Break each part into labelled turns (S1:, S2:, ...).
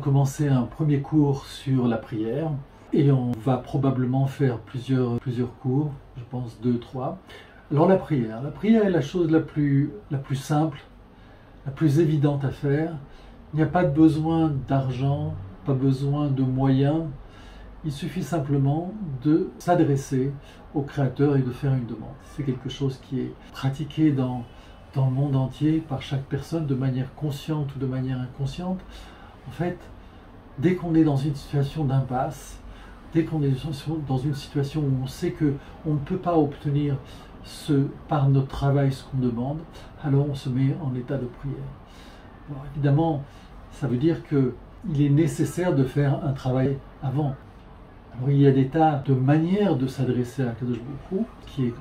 S1: commencer un premier cours sur la prière et on va probablement faire plusieurs cours, je pense 2, 3. Alors la prière est la chose la plus simple, la plus évidente à faire. Il n'y a pas besoin d'argent, pas besoin de moyens. Il suffit simplement de s'adresser au Créateur et de faire une demande. C'est quelque chose qui est pratiqué dans le monde entier par chaque personne de manière consciente ou de manière inconsciente. En fait, dès qu'on est dans une situation d'impasse, dès qu'on est dans une situation où on sait qu'on ne peut pas obtenir par notre travail ce qu'on demande, alors on se met en état de prière. Alors évidemment, ça veut dire qu'il est nécessaire de faire un travail avant. Alors il y a des tas de manières de s'adresser à Kadosh Baruch Hu, qui est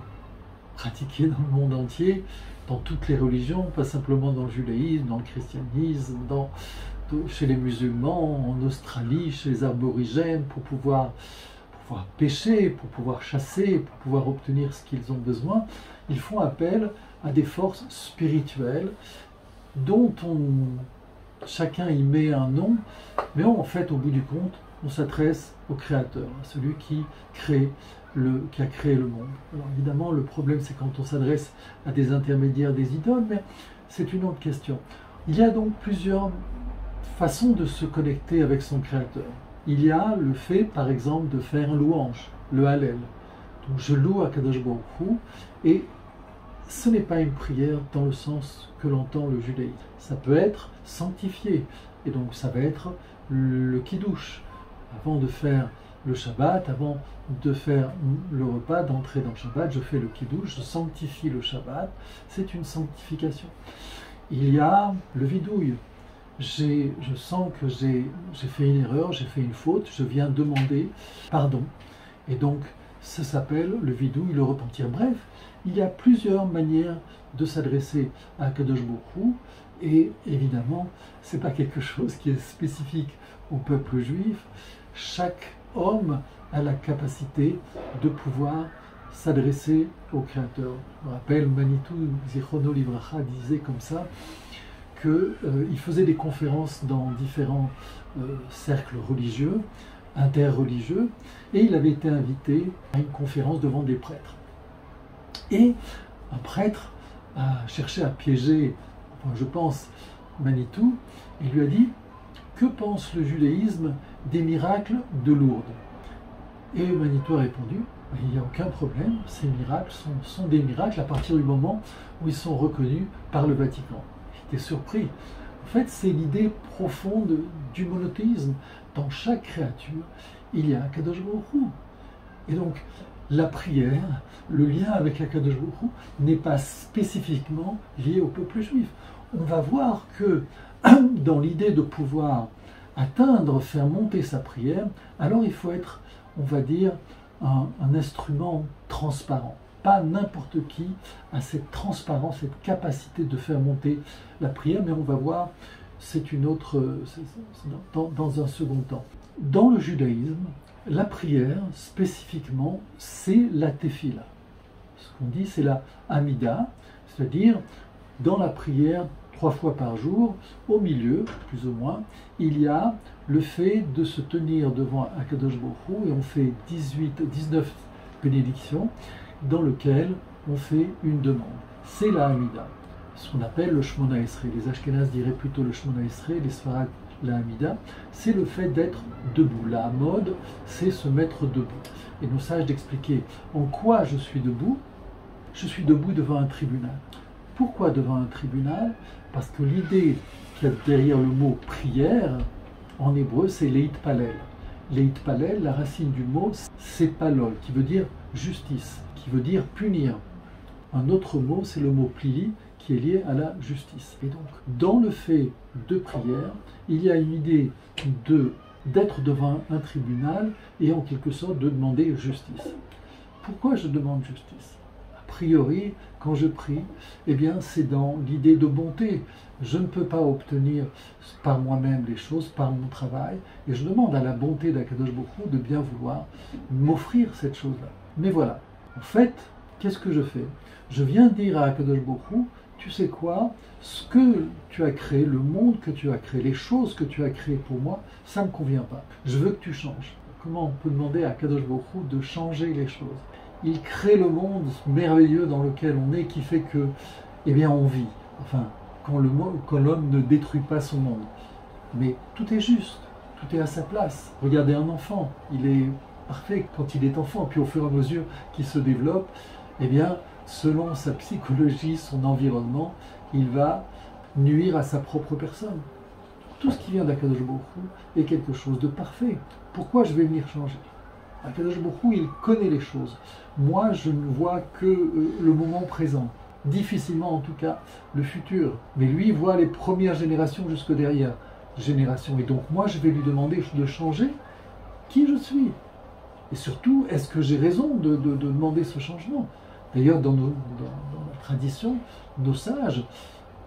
S1: pratiqué dans le monde entier, dans toutes les religions, pas simplement dans le judaïsme, dans le christianisme, chez les musulmans, en Australie, chez les aborigènes, pour pouvoir pêcher, pour pouvoir chasser, pour pouvoir obtenir ce qu'ils ont besoin. Ils font appel à des forces spirituelles dont chacun y met un nom, mais en fait, au bout du compte, on s'adresse au Créateur, à celui qui a créé le monde. Alors évidemment, le problème, c'est quand on s'adresse à des intermédiaires, des idoles, mais c'est une autre question. Il y a donc plusieurs façons de se connecter avec son Créateur. Il y a le fait, par exemple, de faire un louange, le Hallel. Donc je loue Akadosh Baruch Hu, et ce n'est pas une prière dans le sens que l'entend le judaïsme. Ça peut être sanctifié, et donc ça va être le Kiddush. Avant de faire le Shabbat, avant de faire le repas, d'entrer dans le Shabbat, je fais le Kiddush, je sanctifie le Shabbat, c'est une sanctification. Il y a le vidouille. Je sens que j'ai fait une erreur, j'ai fait une faute, je viens demander pardon. Et donc, ça s'appelle le vidouille, le repentir. Bref, il y a plusieurs manières de s'adresser à Kadosh Baruch Hu, et évidemment, ce n'est pas quelque chose qui est spécifique au peuple juif. Chaque homme a la capacité de pouvoir s'adresser au Créateur. Je me rappelle, Manitou Zichrono Livracha disait comme ça, qu'il faisait des conférences dans différents cercles religieux, interreligieux, et il avait été invité à une conférence devant des prêtres. Et un prêtre a cherché à piéger, enfin, je pense, Manitou, et lui a dit « Que pense le judaïsme des miracles de Lourdes ?» Et Manitou a répondu « Il n'y a aucun problème, ces miracles sont des miracles à partir du moment où ils sont reconnus par le Vatican. » J'étais surpris. En fait, c'est l'idée profonde du monothéisme. Dans chaque créature, il y a un Kadosh Baruch Hu. Et donc, la prière, le lien avec la Kadosh Baruch Hu n'est pas spécifiquement lié au peuple juif. On va voir que dans l'idée de pouvoir atteindre, faire monter sa prière, alors il faut être, on va dire, un instrument transparent. Pas n'importe qui a cette transparence, cette capacité de faire monter la prière, mais on va voir, c'est une autre, dans un second temps. Dans le judaïsme, la prière, spécifiquement, c'est la tefila. Ce qu'on dit, c'est la amida, c'est-à-dire, dans la prière, 3 fois par jour, au milieu, plus ou moins, il y a le fait de se tenir devant Akadosh Baruch Hu, et on fait 19 bénédictions, dans lequel on fait une demande. C'est la Hamida, ce qu'on appelle le Shmona Esrei. Les Ashkénazes diraient plutôt le Shmona Esrei, les Sfarad la Hamida. C'est le fait d'être debout. La Hamod, c'est se mettre debout. Et nos sages d'expliquer en quoi je suis debout. Je suis debout devant un tribunal. Pourquoi devant un tribunal? Parce que l'idée qu'il y a derrière le mot prière, en hébreu, c'est Leit Palel. Leit Palel, la racine du mot, c'est palol, qui veut dire justice, qui veut dire punir. Un autre mot, c'est le mot plili, qui est lié à la justice. Et donc, dans le fait de prière, il y a une idée d'être devant un tribunal et en quelque sorte de demander justice. Pourquoi je demande justice? A priori, quand je prie, eh bien, c'est dans l'idée de bonté. Je ne peux pas obtenir par moi-même les choses, par mon travail, et je demande à la bonté d'Akadosh Baruch Hu de bien vouloir m'offrir cette chose-là. Mais voilà, en fait, qu'est-ce que je fais? Je viens dire à Akadosh Baruch Hu, tu sais quoi, ce que tu as créé, le monde que tu as créé, les choses que tu as créées pour moi, ça ne me convient pas. Je veux que tu changes. Comment on peut demander à Kadosh Baruch Hu de changer les choses? Il crée le monde merveilleux dans lequel on est, qui fait que, eh bien, on vit. Enfin, quand l'homme ne détruit pas son monde. Mais tout est juste, tout est à sa place. Regardez un enfant, il est parfait quand il est enfant, puis au fur et à mesure qu'il se développe, eh bien, selon sa psychologie, son environnement, il va nuire à sa propre personne. Tout ce qui vient d'Akadosh Baruch Hu est quelque chose de parfait. Pourquoi je vais venir changer? Akadosh Baruch Hu, il connaît les choses. Moi, je ne vois que le moment présent. Difficilement, en tout cas, le futur. Mais lui, il voit les premières générations jusque derrière générations. Et donc, moi, je vais lui demander de changer qui je suis. Et surtout, est-ce que j'ai raison de demander ce changement? D'ailleurs, dans la tradition, nos sages,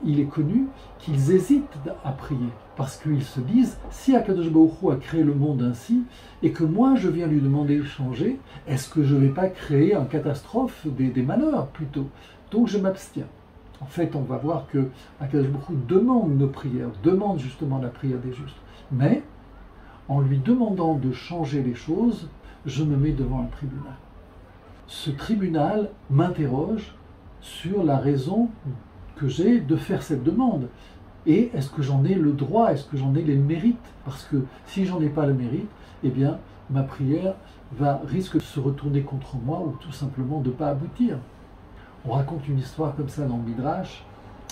S1: il est connu qu'ils hésitent à prier, parce qu'ils se disent, si Akadosh Baruch Hu a créé le monde ainsi, et que moi je viens lui demander de changer, est-ce que je ne vais pas créer une catastrophe, des malheurs plutôt? Donc je m'abstiens. En fait, on va voir que Akadosh Baruch Hu demande nos prières, demande justement la prière des justes. Mais, en lui demandant de changer les choses, je me mets devant un tribunal. Ce tribunal m'interroge sur la raison que j'ai de faire cette demande. Et est-ce que j'en ai le droit? Est-ce que j'en ai les mérites? Parce que si j'en ai pas le mérite, eh bien, ma prière risque de se retourner contre moi ou tout simplement de ne pas aboutir. On raconte une histoire comme ça dans le Midrash,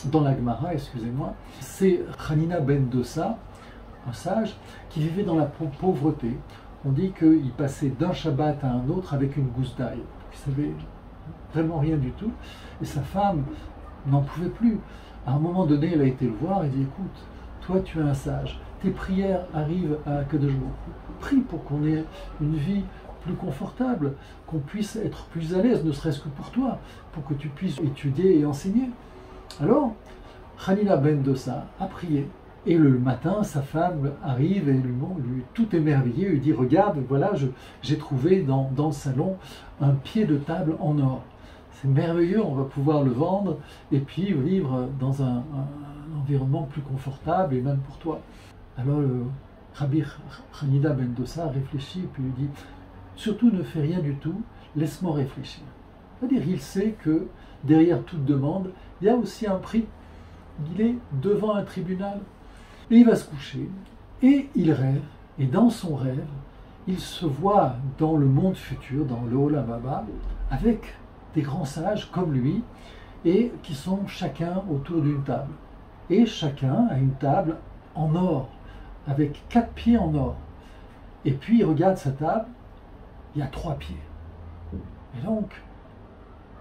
S1: dans la Gemara, excusez-moi. C'est Hanina ben Dosa, un sage, qui vivait dans la pauvreté. On dit qu'il passait d'un Shabbat à un autre avec une gousse d'ail. Il ne savait vraiment rien du tout. Et sa femme n'en pouvait plus. À un moment donné, elle a été le voir et dit, écoute, toi tu es un sage, tes prières arrivent à Kadosh Baruch Hu. Prie pour qu'on ait une vie plus confortable, qu'on puisse être plus à l'aise, ne serait-ce que pour toi, pour que tu puisses étudier et enseigner. Alors, Hanina ben Dosa a prié. Et le matin, sa femme arrive et lui tout émerveillée, lui dit, regarde, voilà, j'ai trouvé dans le salon un pied de table en or. C'est merveilleux, on va pouvoir le vendre et puis vivre dans un environnement plus confortable et même pour toi. Alors le Rabbi Hanina ben Dosa réfléchit et puis lui dit, surtout ne fais rien du tout, laisse-moi réfléchir. C'est-à-dire, il sait que derrière toute demande, il y a aussi un prix. Il est devant un tribunal. Et il va se coucher, et il rêve, et dans son rêve, il se voit dans le monde futur, dans le Olam Haba, avec des grands sages comme lui, et qui sont chacun autour d'une table. Et chacun a une table en or, avec 4 pieds en or. Et puis il regarde sa table, il y a 3 pieds. Et donc,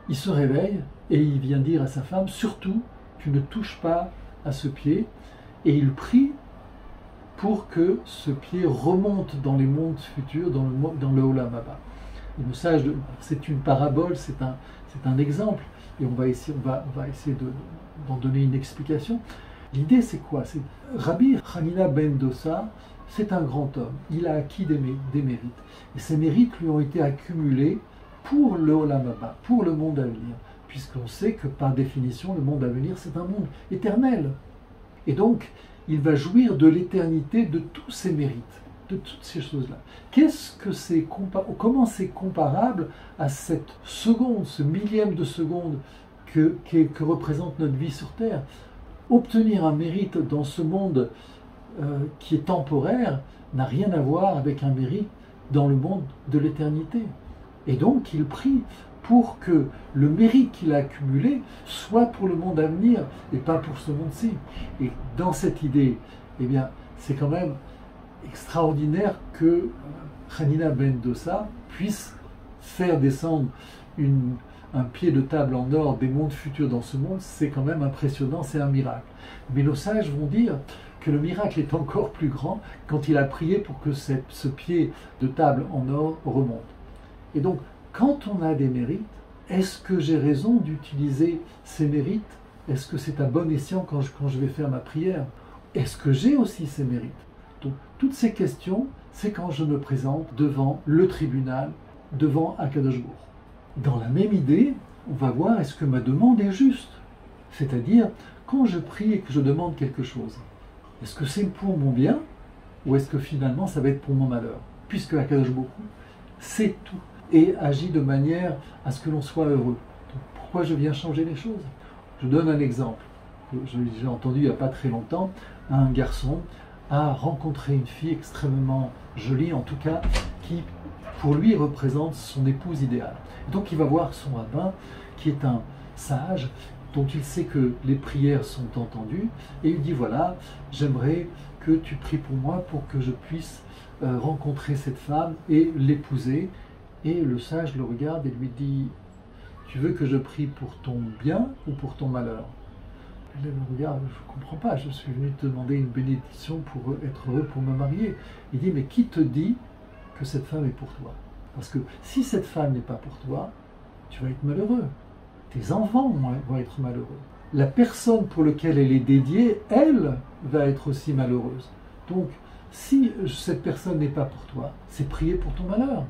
S1: il se réveille, et il vient dire à sa femme, surtout, tu ne touches pas à ce pied, et il prie pour que ce pied remonte dans les mondes futurs, dans le Olam Haba. Et le sage, c'est une parabole, c'est un exemple, et on va essayer d'en donner une explication. L'idée, c'est quoi? C'est Rabbi Hanina ben Dosa, c'est un grand homme, il a acquis des mérites, et ces mérites lui ont été accumulés pour le Olam Haba, pour le monde à venir, puisqu'on sait que par définition, le monde à venir, c'est un monde éternel. Et donc, il va jouir de l'éternité de tous ses mérites, de toutes ces choses-là. Comment c'est comparable à cette seconde, ce millième de seconde que représente notre vie sur Terre? Obtenir un mérite dans ce monde qui est temporaire n'a rien à voir avec un mérite dans le monde de l'éternité. Et donc, il prie pour que le mérite qu'il a accumulé soit pour le monde à venir et pas pour ce monde-ci. Et dans cette idée, eh bien, c'est quand même extraordinaire que Hanina ben Dosa puisse faire descendre un pied de table en or des mondes futurs dans ce monde. C'est quand même impressionnant, c'est un miracle. Mais nos sages vont dire que le miracle est encore plus grand quand il a prié pour que ce pied de table en or remonte. Et donc, quand on a des mérites, est-ce que j'ai raison d'utiliser ces mérites? Est-ce que c'est à bon escient quand je vais faire ma prière? Est-ce que j'ai aussi ces mérites? Donc, toutes ces questions, c'est quand je me présente devant le tribunal, devant Akadosh Baruch Hu. Dans la même idée, on va voir est-ce que ma demande est juste? C'est-à-dire, quand je prie et que je demande quelque chose, est-ce que c'est pour mon bien ou est-ce que finalement ça va être pour mon malheur? Puisque Akadosh Baruch Hu sait tout et agit de manière à ce que l'on soit heureux. Donc, pourquoi je viens changer les choses? Je donne un exemple. J'ai entendu il n'y a pas très longtemps, un garçon a rencontré une fille extrêmement jolie, en tout cas, qui pour lui représente son épouse idéale. Donc il va voir son rabbin, qui est un sage, dont il sait que les prières sont entendues, et il dit voilà, j'aimerais que tu pries pour moi pour que je puisse rencontrer cette femme et l'épouser. Et le sage le regarde et lui dit, tu veux que je prie pour ton bien ou pour ton malheur? Il me regarde, je ne comprends pas, je suis venu te demander une bénédiction pour être heureux, pour me marier. Il dit, mais qui te dit que cette femme est pour toi? Parce que si cette femme n'est pas pour toi, tu vas être malheureux. Tes enfants vont être malheureux. La personne pour laquelle elle est dédiée, elle, va être aussi malheureuse. Donc, si cette personne n'est pas pour toi, c'est prier pour ton malheur.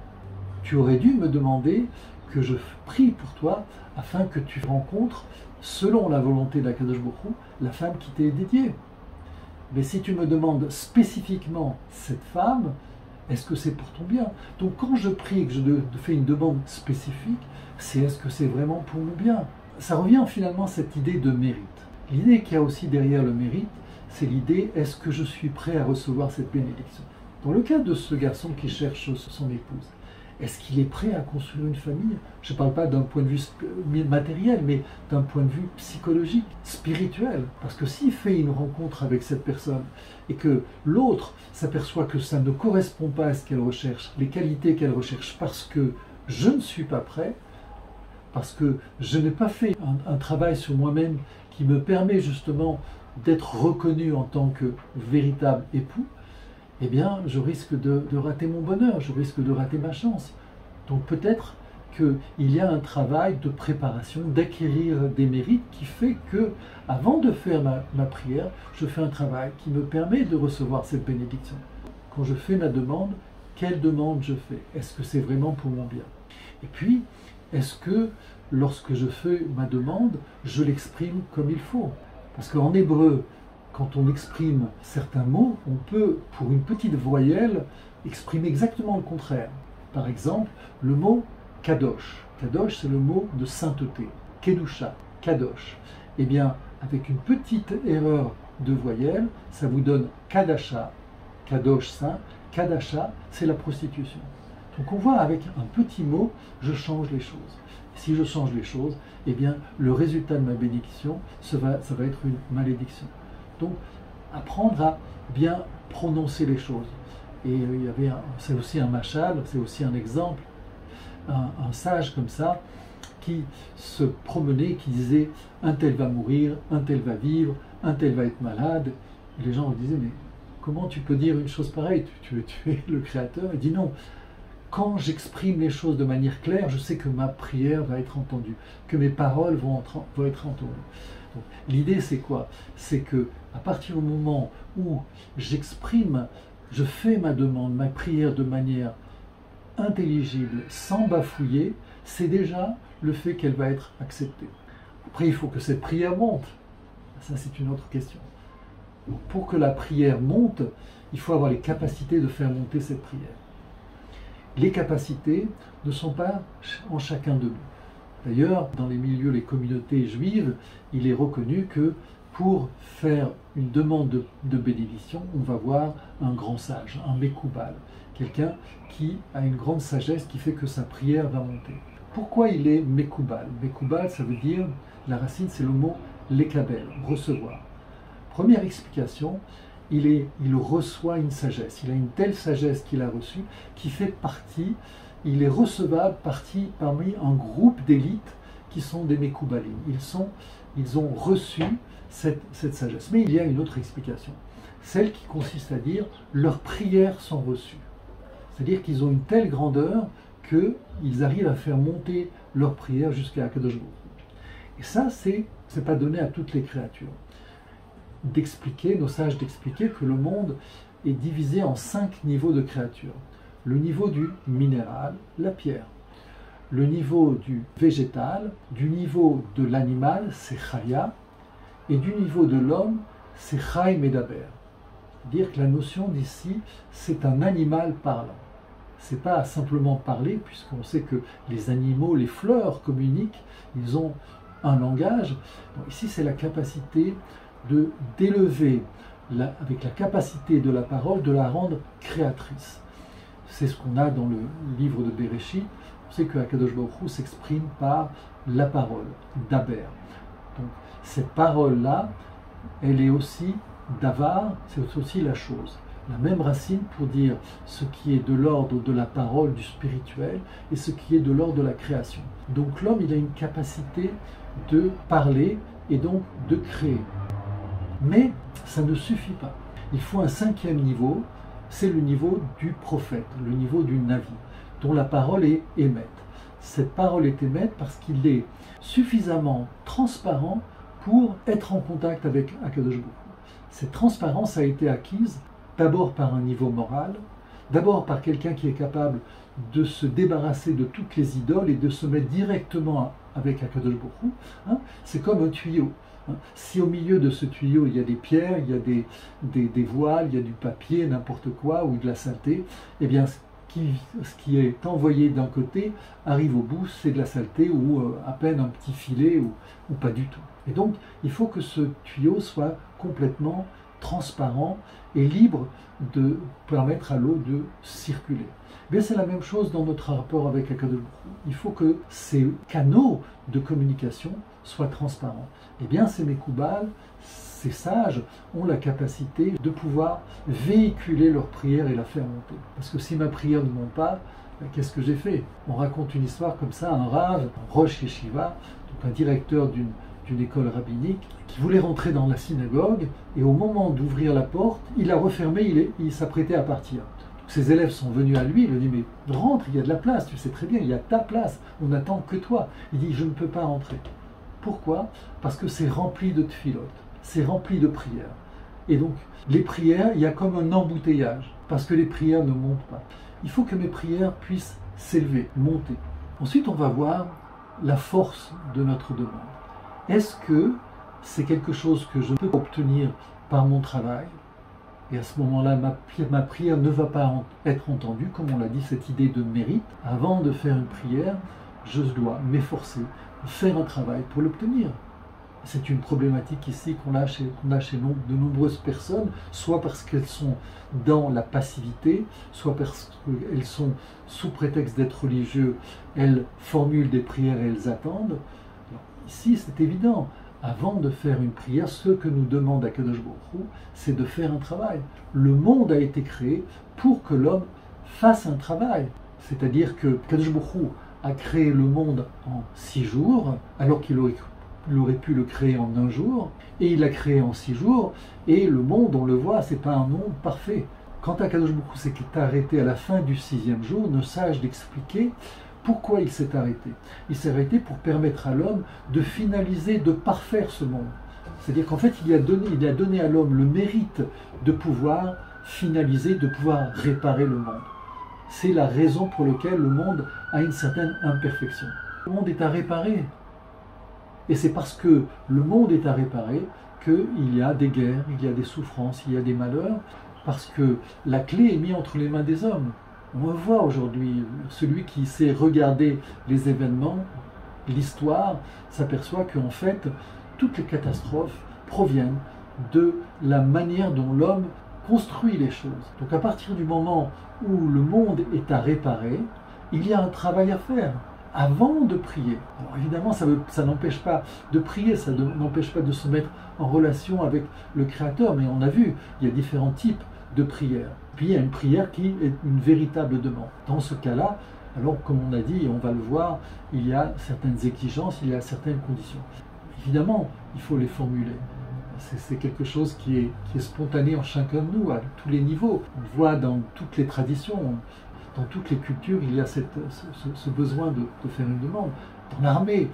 S1: Tu aurais dû me demander que je prie pour toi afin que tu rencontres, selon la volonté d'Akadosh Baruch Hu, la femme qui t'est dédiée. Mais si tu me demandes spécifiquement cette femme, est-ce que c'est pour ton bien? Donc quand je prie et que je fais une demande spécifique, c'est est-ce que c'est vraiment pour mon bien? Ça revient finalement à cette idée de mérite. L'idée qu'il y a aussi derrière le mérite, c'est l'idée, est-ce que je suis prêt à recevoir cette bénédiction? Dans le cas de ce garçon qui cherche son épouse, est-ce qu'il est prêt à construire une famille? Je ne parle pas d'un point de vue matériel, mais d'un point de vue psychologique, spirituel. Parce que s'il fait une rencontre avec cette personne et que l'autre s'aperçoit que ça ne correspond pas à ce qu'elle recherche, les qualités qu'elle recherche, parce que je ne suis pas prêt, parce que je n'ai pas fait un travail sur moi-même qui me permet justement d'être reconnu en tant que véritable époux, eh bien, je risque de rater mon bonheur, je risque de rater ma chance. Donc peut-être qu'il y a un travail de préparation, d'acquérir des mérites qui fait que, avant de faire ma prière, je fais un travail qui me permet de recevoir cette bénédiction. Quand je fais ma demande, quelle demande je fais? Est-ce que c'est vraiment pour mon bien? Et puis, est-ce que lorsque je fais ma demande, je l'exprime comme il faut? Parce qu'en hébreu, quand on exprime certains mots, on peut, pour une petite voyelle, exprimer exactement le contraire. Par exemple, le mot kadosh. Kadosh, c'est le mot de sainteté. Kedusha, kadosh. Eh bien, avec une petite erreur de voyelle, ça vous donne kadasha, kadosh saint. Kadasha, c'est la prostitution. Donc on voit, avec un petit mot, je change les choses. Si je change les choses, eh bien, le résultat de ma bénédiction, ça va être une malédiction. Donc, apprendre à bien prononcer les choses. Et c'est aussi un machal, c'est aussi un exemple, un sage comme ça, qui se promenait, qui disait un tel va mourir, un tel va vivre, un tel va être malade. Et les gens lui disaient, mais comment tu peux dire une chose pareille? Tu es le Créateur. Il dit non. Quand j'exprime les choses de manière claire, je sais que ma prière va être entendue, que mes paroles vont être entendues. L'idée, c'est quoi? C'est que à partir du moment où j'exprime, je fais ma demande, ma prière de manière intelligible, sans bafouiller, c'est déjà le fait qu'elle va être acceptée. Après, il faut que cette prière monte. Ça, c'est une autre question. Pour que la prière monte, il faut avoir les capacités de faire monter cette prière. Les capacités ne sont pas en chacun de nous. D'ailleurs, dans les milieux, les communautés juives, il est reconnu que pour faire une demande de bénédiction, on va voir un grand sage, un Mekoubal, quelqu'un qui a une grande sagesse qui fait que sa prière va monter. Pourquoi il est Mekoubal? Mekoubal, ça veut dire, la racine, c'est le mot lekabel, recevoir. Première explication, il reçoit une sagesse. Il a une telle sagesse qu'il a reçue qui fait partie, il est recevable parmi un groupe d'élites qui sont des Mekoubalim. Ils ont reçu cette sagesse. Mais il y a une autre explication, celle qui consiste à dire leurs prières sont reçues. C'est-à-dire qu'ils ont une telle grandeur qu'ils arrivent à faire monter leurs prières jusqu'à Akadosh Baruch Hu. Et ça, c'est pas donné à toutes les créatures. Nos sages d'expliquer que le monde est divisé en 5 niveaux de créatures. Le niveau du minéral, la pierre. Le niveau du végétal, du niveau de l'animal, c'est Chaya, Et du niveau de l'homme, c'est Chai Medaber. C'est-à-dire que la notion d'ici, c'est un animal parlant. C'est pas simplement parler, puisqu'on sait que les animaux, les fleurs communiquent, ils ont un langage. Donc ici, c'est la capacité d'élever, avec la capacité de la parole, de la rendre créatrice. C'est ce qu'on a dans le livre de Bereshit. On sait que Akadosh Baruch Hu s'exprime par la parole, Daber. Donc cette parole-là, elle est aussi Davar, c'est aussi la chose. La même racine pour dire ce qui est de l'ordre de la parole, du spirituel, et ce qui est de l'ordre de la création. Donc l'homme, il a une capacité de parler et donc de créer. Mais ça ne suffit pas. Il faut un 5e niveau, c'est le niveau du prophète, le niveau du Navi, dont la parole est émette. Cette parole est émette parce qu'il est suffisamment transparent pour être en contact avec Akadosh Baruch Hu. Cette transparence a été acquise d'abord par un niveau moral, d'abord par quelqu'un qui est capable de se débarrasser de toutes les idoles et de se mettre directement avec Akadosh Baruch Hu. C'est comme un tuyau. Si au milieu de ce tuyau il y a des pierres, il y a des voiles, il y a du papier, n'importe quoi, ou de la saleté, eh bien ce qui est envoyé d'un côté arrive au bout, c'est de la saleté ou à peine un petit filet ou pas du tout. Et donc il faut que ce tuyau soit complètement transparent et libre de permettre à l'eau de circuler. Bien, c'est la même chose dans notre rapport avec Akadosh Baruch Hu. Il faut que ces canaux de communication soient transparents. Et bien, ces Mekoubal, ces sages, ont la capacité de pouvoir véhiculer leur prière et la faire monter. Parce que si ma prière ne monte pas, qu'est-ce que j'ai fait? On raconte une histoire comme ça, un Rav, un Rosh Yeshiva, donc un directeur d'une école rabbinique, qui voulait rentrer dans la synagogue, et au moment d'ouvrir la porte, il l'a refermée, il s'apprêtait à partir. Ses élèves sont venus à lui, il lui a dit « Mais rentre, il y a de la place, tu sais très bien, il y a ta place, on n'attend que toi. » Il dit « Je ne peux pas rentrer. » Pourquoi? Parce que c'est rempli de tefilot, c'est rempli de prières. Et donc, les prières, il y a comme un embouteillage, parce que les prières ne montent pas. Il faut que mes prières puissent s'élever, monter. Ensuite, on va voir la force de notre demande. Est-ce que c'est quelque chose que je peux obtenir par mon travail? Et à ce moment-là, ma prière ne va pas être entendue, comme on l'a dit, cette idée de mérite. Avant de faire une prière, je dois m'efforcer, faire un travail pour l'obtenir. C'est une problématique ici qu'on a chez de nombreuses personnes, soit parce qu'elles sont dans la passivité, soit parce qu'elles sont sous prétexte d'être religieux, elles formulent des prières et elles attendent. Alors, ici, c'est évident. Avant de faire une prière, ce que nous demande Akadosh Baruch Hu, c'est de faire un travail. Le monde a été créé pour que l'homme fasse un travail. C'est-à-dire que Akadosh Baruch Hu a créé le monde en 6 jours, alors qu'il aurait pu le créer en 1 jour, et il l'a créé en 6 jours, et le monde, on le voit, c'est pas un monde parfait. Quand Akadosh Baruch Hu s'est arrêté à la fin du 6e jour, ne sage d'expliquer pourquoi il s'est arrêté. Il s'est arrêté pour permettre à l'homme de finaliser, de parfaire ce monde. C'est-à-dire qu'en fait, il a donné à l'homme le mérite de pouvoir finaliser, de pouvoir réparer le monde. C'est la raison pour laquelle le monde a une certaine imperfection. Le monde est à réparer. Et c'est parce que le monde est à réparer qu'il y a des guerres, il y a des souffrances, il y a des malheurs, parce que la clé est mise entre les mains des hommes. On le voit aujourd'hui, celui qui sait regarder les événements, l'histoire, s'aperçoit qu'en fait, toutes les catastrophes proviennent de la manière dont l'homme construit les choses. Donc à partir du moment où le monde est à réparer, il y a un travail à faire avant de prier. Alors évidemment, ça n'empêche pas de prier, ça n'empêche pas de se mettre en relation avec le Créateur, mais on a vu, il y a différents types de prières. Puis il y a une prière qui est une véritable demande. Dans ce cas-là, alors comme on a dit, et on va le voir, il y a certaines exigences, il y a certaines conditions. Évidemment, il faut les formuler. C'est quelque chose qui est spontané en chacun de nous, à tous les niveaux. On le voit dans toutes les traditions, dans toutes les cultures, il y a ce besoin de faire une demande. Dans l'armée, les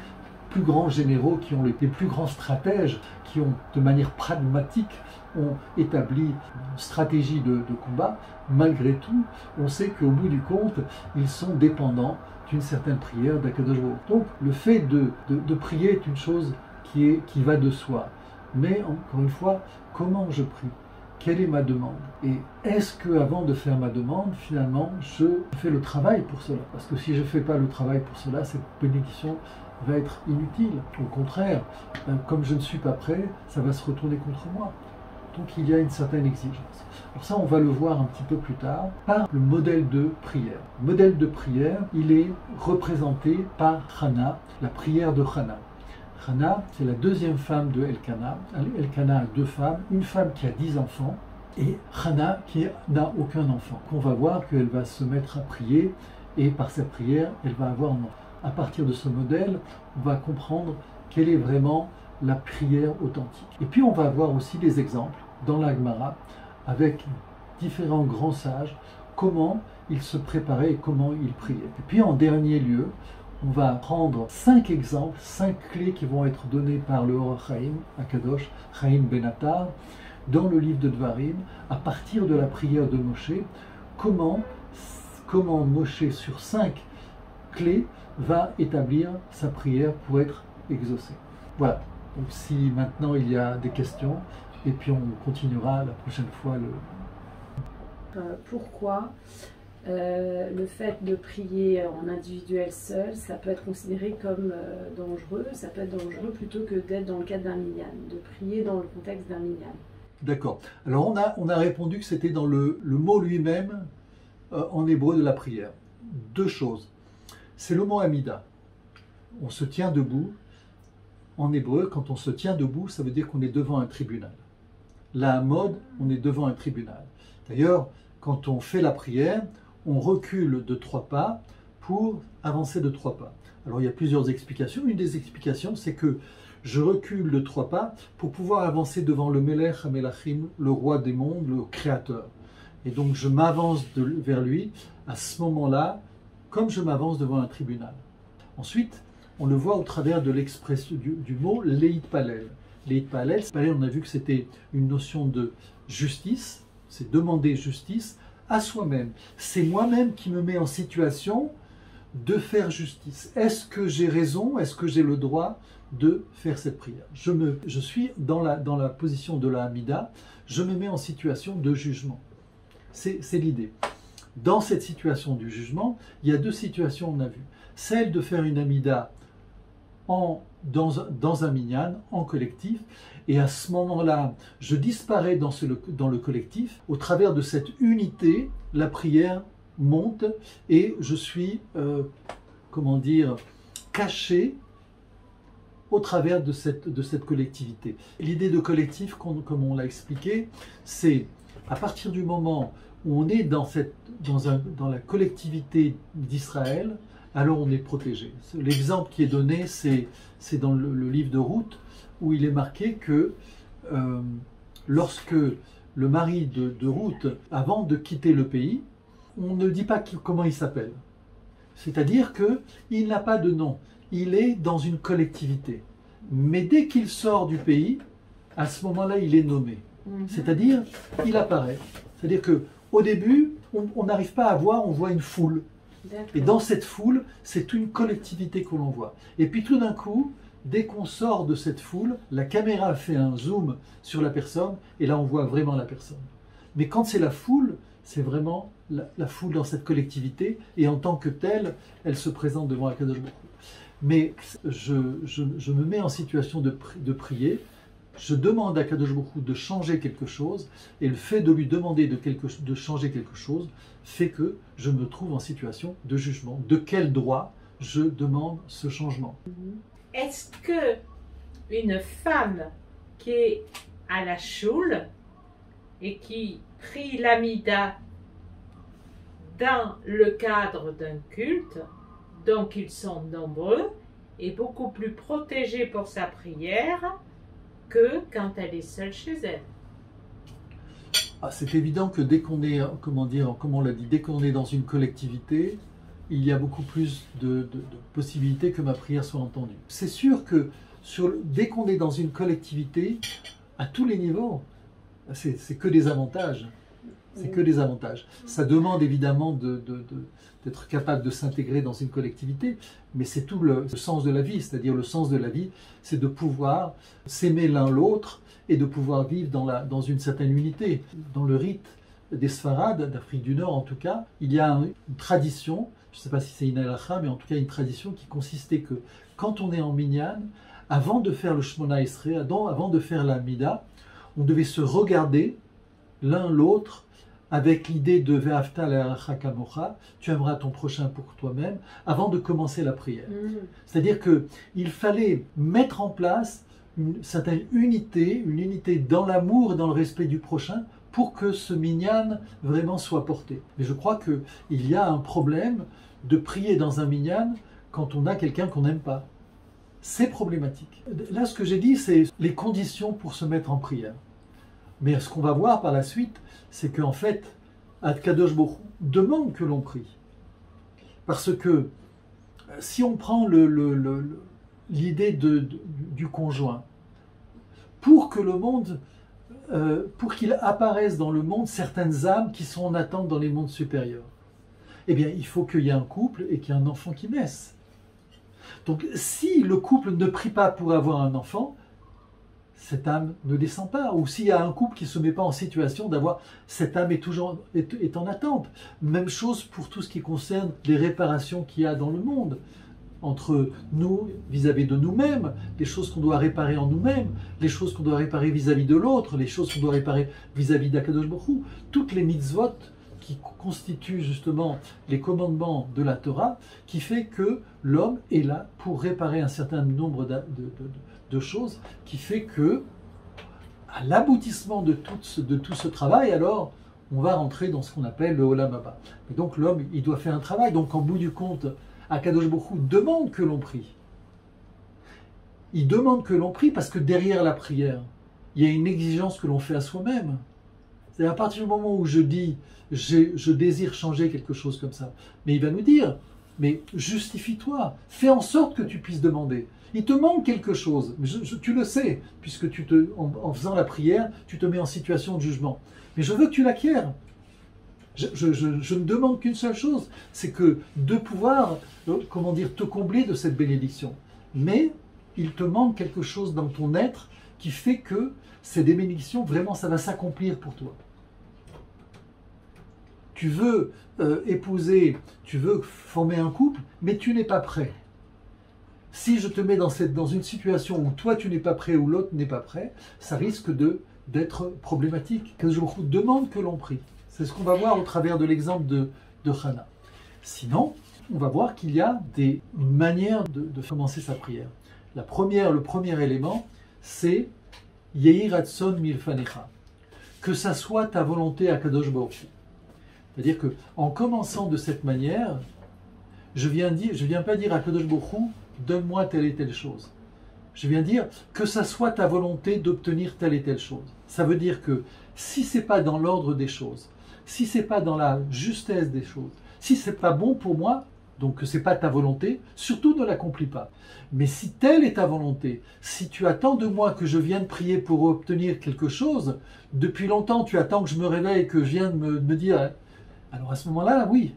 S1: plus grands généraux, les plus grands stratèges, qui ont de manière pragmatique ont établi une stratégie de combat, malgré tout, on sait qu'au bout du compte, ils sont dépendants d'une certaine prière d'Akadosh Baruch Hu. Donc le fait de prier est une chose qui va de soi. mais encore une fois, comment je prie? Quelle est ma demande? Et est-ce que avant de faire ma demande, finalement, je fais le travail pour cela? Parce que si je ne fais pas le travail pour cela, cette bénédiction va être inutile. Au contraire, comme je ne suis pas prêt, ça va se retourner contre moi. Donc il y a une certaine exigence. Alors ça, on va le voir un petit peu plus tard par le modèle de prière. Le modèle de prière, il est représenté par Hannah, la prière de Hannah. Hannah, c'est la deuxième femme de Elkana. Elkana a deux femmes, une femme qui a 10 enfants et Hannah qui n'a aucun enfant. On va voir qu'elle va se mettre à prier et par sa prière, elle va avoir un enfant. À partir de ce modèle, on va comprendre quelle est vraiment la prière authentique. Et puis on va voir aussi des exemples dans la Gemara avec différents grands sages, comment ils se préparaient et comment ils priaient. Et puis en dernier lieu, on va prendre 5 exemples, 5 clés qui vont être données par le Or HaChaim, Akadosh, Chaim Ben Attar, dans le livre de Dvarim, à partir de la prière de Moshe, comment Moshe, sur 5 clés, va établir sa prière pour être exaucée. Voilà, donc si maintenant il y a des questions, et puis on continuera la prochaine fois
S2: pourquoi le fait de prier en individuel seul, ça peut être considéré comme dangereux, ça peut être dangereux plutôt que d'être dans le cadre d'un minyan, de prier dans le contexte d'un minyan.
S1: D'accord. Alors on a répondu que c'était dans le mot lui-même en hébreu de la prière. Deux choses. C'est le mot Amida. On se tient debout. En hébreu, quand on se tient debout, ça veut dire qu'on est devant un tribunal. La mode, on est devant un tribunal. D'ailleurs, quand on fait la prière, on recule de 3 pas pour avancer de 3 pas. Alors il y a plusieurs explications. Une des explications, c'est que je recule de 3 pas pour pouvoir avancer devant le Melech HaMelachim, le roi des mondes, le créateur. Et donc je m'avance vers lui à ce moment-là, comme je m'avance devant un tribunal. Ensuite, on le voit au travers de l'expression du mot Leitpalel. Leitpalel, on a vu que c'était une notion de justice, c'est demander justice à soi-même. C'est moi-même qui me mets en situation de faire justice. Est-ce que j'ai raison? Est-ce que j'ai le droit de faire cette prière? Je suis dans la position de la Hamida, je me mets en situation de jugement. C'est l'idée. Dans cette situation du jugement, il y a 2 situations, on a vu. Celle de faire une Hamida dans un minyan, en collectif, et à ce moment-là, je disparais dans le collectif. Au travers de cette unité, la prière monte et je suis, caché au travers de cette collectivité. L'idée de collectif, comme on l'a expliqué, c'est à partir du moment où on est dans la collectivité d'Israël, alors on est protégé. L'exemple qui est donné, c'est dans le livre de Ruth, où il est marqué que lorsque le mari de Ruth, avant de quitter le pays, on ne dit pas comment il s'appelle. C'est-à-dire qu'il n'a pas de nom. Il est dans une collectivité. Mais dès qu'il sort du pays, à ce moment-là, il est nommé. C'est-à-dire, il apparaît. C'est-à-dire qu'au début, on n'arrive pas à voir, on voit une foule. Et dans cette foule, c'est une collectivité que l'on voit. Et puis tout d'un coup, dès qu'on sort de cette foule, la caméra fait un zoom sur la personne, et là on voit vraiment la personne. Mais quand c'est la foule, c'est vraiment la foule dans cette collectivité, et en tant que telle, elle se présente devant Akadosh Baruch Hu. Mais je me mets en situation de prier, je demande à Akadosh Baruch Hu de changer quelque chose, et le fait de lui demander de changer quelque chose fait que je me trouve en situation de jugement. De quel droit je demande ce changement?
S3: Est-ce que une femme qui est à la choule et qui prie l'Amida dans le cadre d'un culte, donc ils sont nombreux, est beaucoup plus protégée pour sa prière que quand elle est seule chez elle?
S1: C'est évident que dès qu'on est, comme on l'a dit, dès qu'on est dans une collectivité, il y a beaucoup plus de possibilités que ma prière soit entendue. C'est sûr que dès qu'on est dans une collectivité, à tous les niveaux, c'est que des avantages. C'est que des avantages. Ça demande évidemment d'être capable de s'intégrer dans une collectivité, mais c'est tout le sens de la vie. C'est-à-dire le sens de la vie, c'est de pouvoir s'aimer l'un l'autre et de pouvoir vivre dans une certaine unité. Dans le rite des Sfarades, d'Afrique du Nord en tout cas, il y a une tradition, je ne sais pas si c'est une halakha, mais en tout cas une tradition qui consistait que quand on est en minyan, avant de faire le Shmona Esrei, avant de faire la Mida, on devait se regarder l'un l'autre avec l'idée de Ve'afta le'arecha kamocha, tu aimeras ton prochain pour toi-même, avant de commencer la prière. C'est-à-dire qu'il fallait mettre en place une certaine unité, une unité dans l'amour et dans le respect du prochain, pour que ce minyan vraiment soit porté. Mais je crois qu'il y a un problème de prier dans un minyan quand on a quelqu'un qu'on n'aime pas. C'est problématique. Là, ce que j'ai dit, c'est les conditions pour se mettre en prière. Mais ce qu'on va voir par la suite, c'est qu'en fait, Kadosh Baruch Hu demande que l'on prie. Parce que si on prend l'idée du conjoint, pour que le monde, pour qu'il apparaisse dans le monde certaines âmes qui sont en attente dans les mondes supérieurs, eh bien, il faut qu'il y ait un couple et qu'il y ait un enfant qui naisse. Donc, si le couple ne prie pas pour avoir un enfant, cette âme ne descend pas. Ou s'il y a un couple qui ne se met pas en situation d'avoir, cette âme est en attente. Même chose pour tout ce qui concerne les réparations qu'il y a dans le monde. Entre nous, vis-à-vis de nous-mêmes, les choses qu'on doit réparer en nous-mêmes, les choses qu'on doit réparer vis-à-vis de l'autre, les choses qu'on doit réparer vis-à-vis d'Akadosh Baruch Hu, toutes les mitzvot qui constituent justement les commandements de la Torah, qui fait que l'homme est là pour réparer un certain nombre de choses, qui fait que, à l'aboutissement de tout ce travail, alors, on va rentrer dans ce qu'on appelle le Olam Haba. Et donc l'homme, il doit faire un travail. Donc, en bout du compte, Akadosh Baruch Hu demande que l'on prie. Il demande que l'on prie parce que derrière la prière, il y a une exigence que l'on fait à soi-même. C'est à partir du moment où je dis je désire changer quelque chose comme ça, mais il va nous dire, mais justifie-toi, fais en sorte que tu puisses demander. Il te manque quelque chose, tu le sais, puisque en faisant la prière, tu te mets en situation de jugement. Mais je veux que tu l'acquières. Je ne demande qu'une seule chose, c'est que de pouvoir, te combler de cette bénédiction. Mais il te manque quelque chose dans ton être qui fait que ces bénédictions, vraiment, ça va s'accomplir pour toi. Tu veux épouser, tu veux former un couple, mais tu n'es pas prêt. Si je te mets dans une situation où toi tu n'es pas prêt ou l'autre n'est pas prêt, ça risque d'être problématique. Kadosh Baruch Hu demande que l'on prie. C'est ce qu'on va voir au travers de l'exemple de Hana. Sinon, on va voir qu'il y a une manière de commencer sa prière. Le premier élément, c'est Yehi Ratson Milfanecha. Que ça soit ta volonté à Kadosh Baruch Hu. C'est-à-dire qu'en commençant de cette manière, je viens pas dire à Kadosh Baruch Hu, donne-moi telle et telle chose. Je viens dire que ça soit ta volonté d'obtenir telle et telle chose. Ça veut dire que si c'est pas dans l'ordre des choses, si c'est pas dans la justesse des choses, si c'est pas bon pour moi, donc que c'est pas ta volonté, surtout ne l'accomplis pas. Mais si telle est ta volonté, si tu attends de moi que je vienne prier pour obtenir quelque chose, depuis longtemps tu attends que je me réveille, que je vienne me dire, alors à ce moment-là, oui.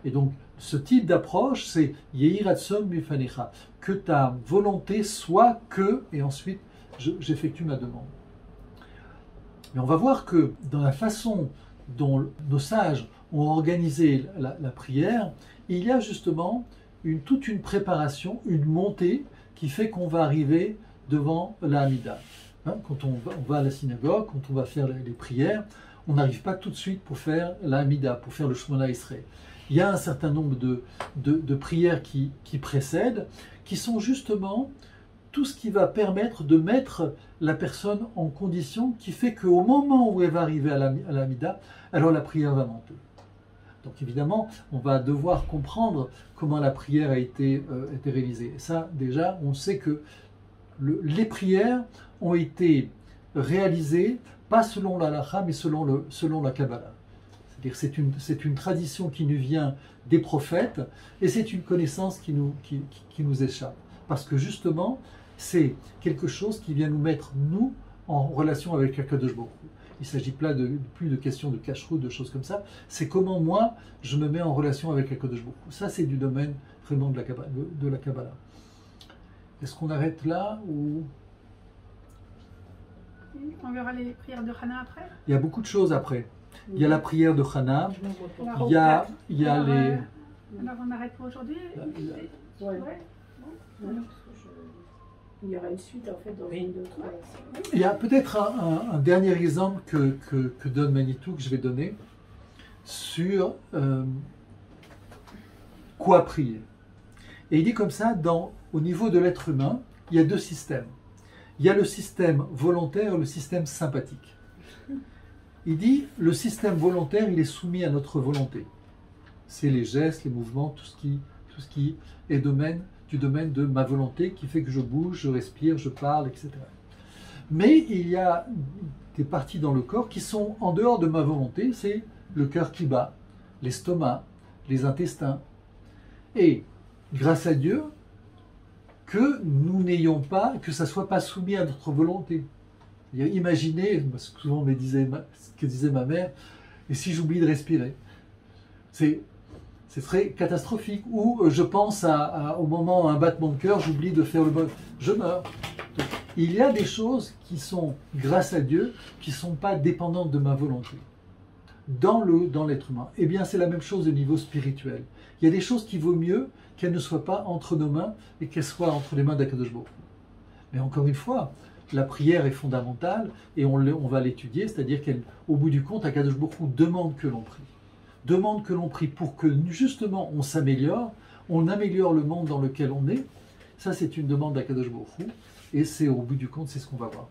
S1: Et donc, ce type d'approche, c'est Yehi Ratson Mifanecha, que ta volonté soit que, et ensuite j'effectue ma demande. Mais on va voir que dans la façon dont nos sages ont organisé la prière, il y a justement toute une préparation, une montée qui fait qu'on va arriver devant la Hamida. Quand on va à la synagogue, quand on va faire les prières, on n'arrive pas tout de suite pour faire la Hamida, pour faire le Shmona Esrei. Il y a un certain nombre de prières qui précèdent, qui sont justement tout ce qui va permettre de mettre la personne en condition qui fait qu'au moment où elle va arriver à la Hamida, alors la prière va monter. Donc évidemment, on va devoir comprendre comment la prière a été réalisée. Et ça, déjà, on sait que les prières ont été réalisées, pas selon la halakha, mais selon la Kabbalah. C'est-à-dire c'est une tradition qui nous vient des prophètes, et c'est une connaissance qui nous échappe. Parce que justement, c'est quelque chose qui vient nous mettre, nous, en relation avec Akadosh Baruch Hu. Il ne s'agit plus de questions de cacheroute, de choses comme ça. C'est comment moi, je me mets en relation avec Akadosh Baruch Hu. Ça, c'est du domaine vraiment de la Kabbalah. Est-ce qu'on arrête là ou...
S4: On verra les prières de Hana après.
S1: Il y a beaucoup de choses après. Il y a la prière de Hana,
S4: Alors,
S1: il y a les...
S4: alors on arrête pour aujourd'hui.
S2: Ouais.
S4: Ouais.
S2: Ouais, parce que il y aura une suite en fait dans une de trois.
S1: Il y a peut-être un dernier exemple que donne Manitou, que je vais donner, sur quoi prier. Et il dit comme ça, au niveau de l'être humain, il y a deux systèmes. Il y a le système volontaire et le système sympathique. Il dit, le système volontaire, il est soumis à notre volonté. C'est les gestes, les mouvements, tout ce qui est du domaine de ma volonté, qui fait que je bouge, je respire, je parle, etc. Mais il y a des parties dans le corps qui sont en dehors de ma volonté, c'est le cœur qui bat, l'estomac, les intestins. Et grâce à Dieu, que nous n'ayons pas, que ça ne soit pas soumis à notre volonté. Imaginez, souvent ce que disait ma mère, et si j'oublie de respirer, c'est très catastrophique. Ou je pense au moment où un battement de cœur, j'oublie de faire le bon, je meurs. Donc, il y a des choses qui sont, grâce à Dieu, qui ne sont pas dépendantes de ma volonté. Dans l'être humain. Eh bien, c'est la même chose au niveau spirituel. Il y a des choses qui vaut mieux qu'elles ne soient pas entre nos mains et qu'elles soient entre les mains d'Akadosh Baruch Hu. Mais encore une fois, la prière est fondamentale et on va l'étudier, c'est-à-dire qu'au bout du compte, Akadosh Baruch Hu demande que l'on prie. Demande que l'on prie pour que justement on s'améliore, on améliore le monde dans lequel on est. Ça, c'est une demande d'Akadosh Baruch Hu et c'est au bout du compte, c'est ce qu'on va voir.